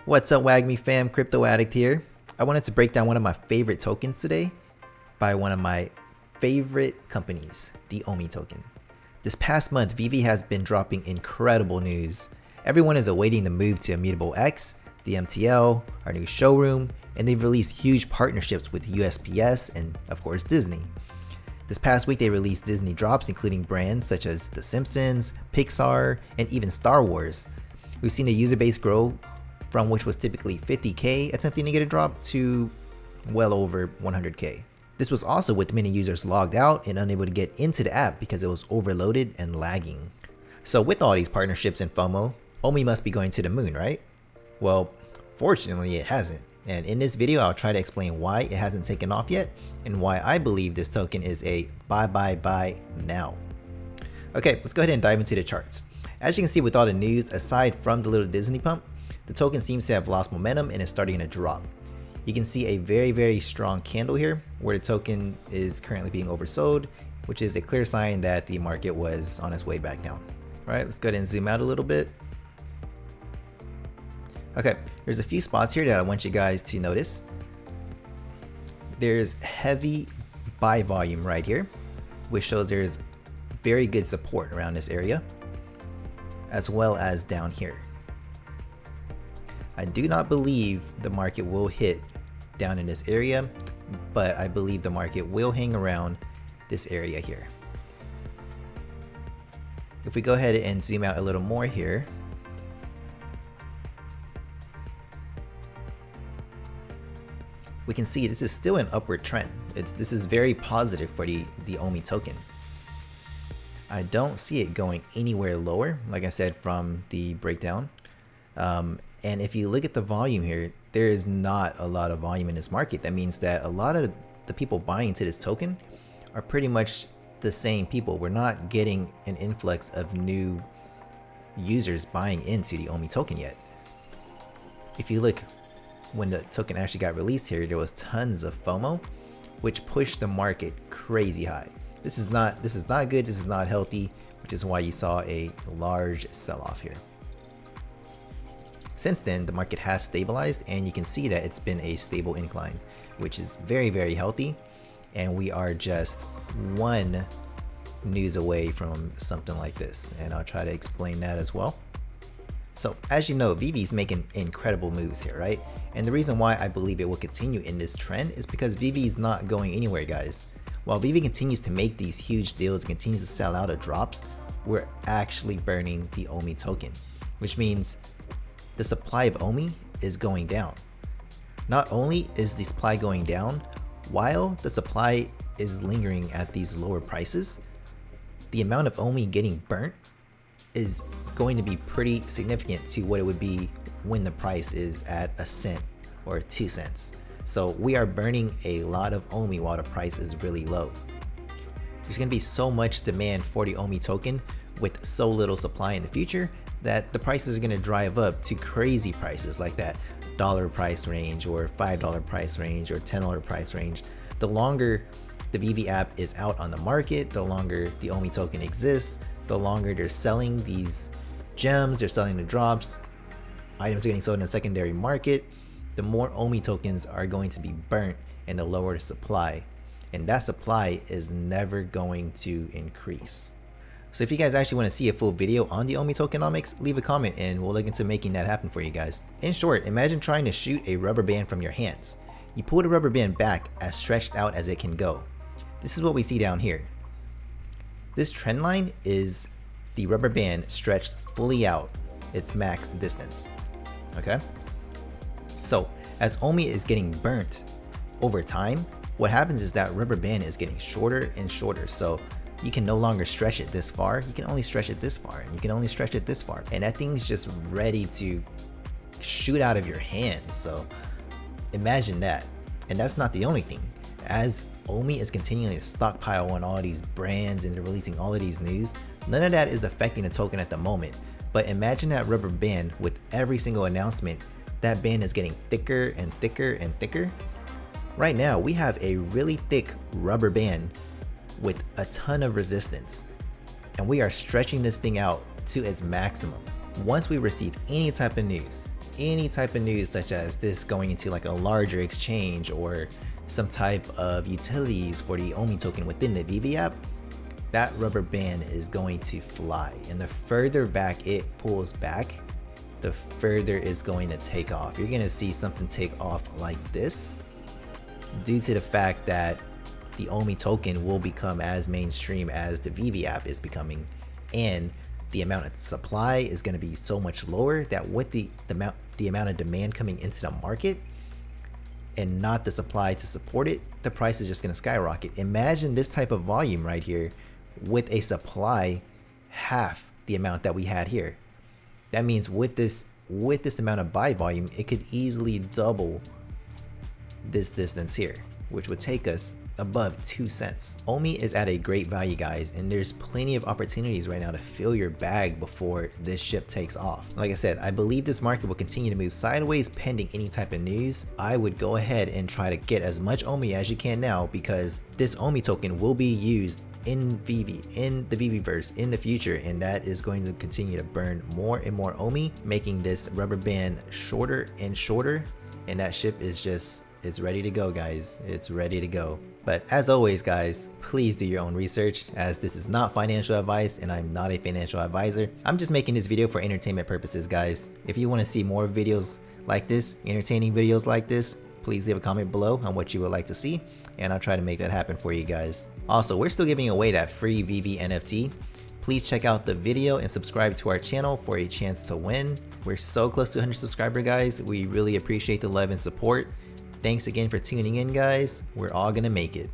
What's up, WAGMI fam? Crypto Addict here. I wanted to break down one of my favorite tokens today by one of my favorite companies, the OMI token. This past month, VV has been dropping incredible news. Everyone is awaiting the move to Immutable X, the MTL, our new showroom, and they've released huge partnerships with USPS and, of course, Disney. This past week, they released Disney drops, including brands such as The Simpsons, Pixar, and even Star Wars. We've seen the user base grow from which was typically 50k attempting to get a drop to well over 100k. This was also with many users logged out and unable to get into the app because it was overloaded and lagging. So with all these partnerships and FOMO, OMI must be going to the moon, right? Well, fortunately it hasn't. And in this video, I'll try to explain why it hasn't taken off yet and why I believe this token is a buy now. Okay, let's go ahead and dive into the charts. As you can see with all the news, aside from the little Disney pump, the token seems to have lost momentum and is starting to drop. You can see a very strong candle here where the token is currently being oversold, which is a clear sign that the market was on its way back down. All right, let's go ahead and zoom out a little bit. Okay, there's a few spots here that I want you guys to notice. There's heavy buy volume right here, which shows there's very good support around this area, as well as down here. I do not believe the market will hit down in this area, but I believe the market will hang around this area here. If we go ahead and zoom out a little more here, we can see this is still an upward trend. This is very positive for the OMI token. I don't see it going anywhere lower, like I said, from the breakdown. And if you look at the volume here, there is not a lot of volume in this market. That means that a lot of the people buying into this token are pretty much the same people. We're not getting an influx of new users buying into the OMI token yet. If you look when the token actually got released here, there was tons of FOMO, which pushed the market crazy high. This is not good. This is not healthy, which is why you saw a large sell-off here. Since then, the market has stabilized and you can see that it's been a stable incline, which is very healthy. And we are just one news away from something like this. And I'll try to explain that as well. So as you know, VV's making incredible moves here, right? And the reason why I believe it will continue in this trend is because VV is not going anywhere, guys. While VV continues to make these huge deals and continues to sell out of drops, we're actually burning the OMI token, which means the supply of OMI is going down. Not only is the supply going down, while the supply is lingering at these lower prices, the amount of OMI getting burnt is going to be pretty significant to what it would be when the price is at a cent or 2 cents. So we are burning a lot of OMI while the price is really low. There's going to be so much demand for the OMI token with so little supply in the future that the prices are going to drive up to crazy prices like that $1 price range or $5 price range or $10 price range. The longer the VV app is out on the market, the longer the OMI token exists, the longer they're selling these gems, they're selling the drops, items are getting sold in the secondary market, the more OMI tokens are going to be burnt and the lower the supply. And that supply is never going to increase. So if you guys actually want to see a full video on the OMI tokenomics, leave a comment and we'll look into making that happen for you guys. In short, imagine trying to shoot a rubber band from your hands. You pull the rubber band back as stretched out as it can go. This is what we see down here. This trend line is the rubber band stretched fully out its max distance. Okay? So as OMI is getting burnt over time, what happens is that rubber band is getting shorter and shorter. So you can no longer stretch it this far. You can only stretch it this far, and you can only stretch it this far. And that thing's just ready to shoot out of your hands. So imagine that. And that's not the only thing. As OMI is continuing to stockpile on all these brands and they're releasing all of these news, none of that is affecting the token at the moment. But imagine that rubber band with every single announcement, that band is getting thicker and thicker and thicker. Right now, we have a really thick rubber band with a ton of resistance, and we are stretching this thing out to its maximum. Once we receive any type of news, any type of news such as this going into like a larger exchange or some type of utilities for the OMI token within the VV app, that rubber band is going to fly. And the further back it pulls back, the further it's going to take off. You're gonna see something take off like this due to the fact that the OMI token will become as mainstream as the VV app is becoming, and the amount of supply is going to be so much lower that with the amount of demand coming into the market and not the supply to support it, the price is just going to skyrocket. Imagine this type of volume right here with a supply half the amount that we had here. That means with this amount of buy volume, it could easily double this distance here, which would take us above 2 cents. OMI is at a great value, guys, and there's plenty of opportunities right now to fill your bag before this ship takes off. Like I said, I believe this market will continue to move sideways pending any type of news. I would go ahead and try to get as much OMI as you can now, because this OMI token will be used in the VVverse in the future, and that is going to continue to burn more and more OMI, making this rubber band shorter and shorter, and that ship is just, it's ready to go, guys. It's ready to go. But as always, guys, please do your own research, as this is not financial advice and I'm not a financial advisor. I'm just making this video for entertainment purposes, guys. If you want to see more videos like this, entertaining videos like this, please leave a comment below on what you would like to see, and I'll try to make that happen for you guys. Also, we're still giving away that free VV NFT. Please check out the video and subscribe to our channel for a chance to win. We're so close to 100 subscribers, guys. We really appreciate the love and support. Thanks again for tuning in, guys. We're all gonna make it.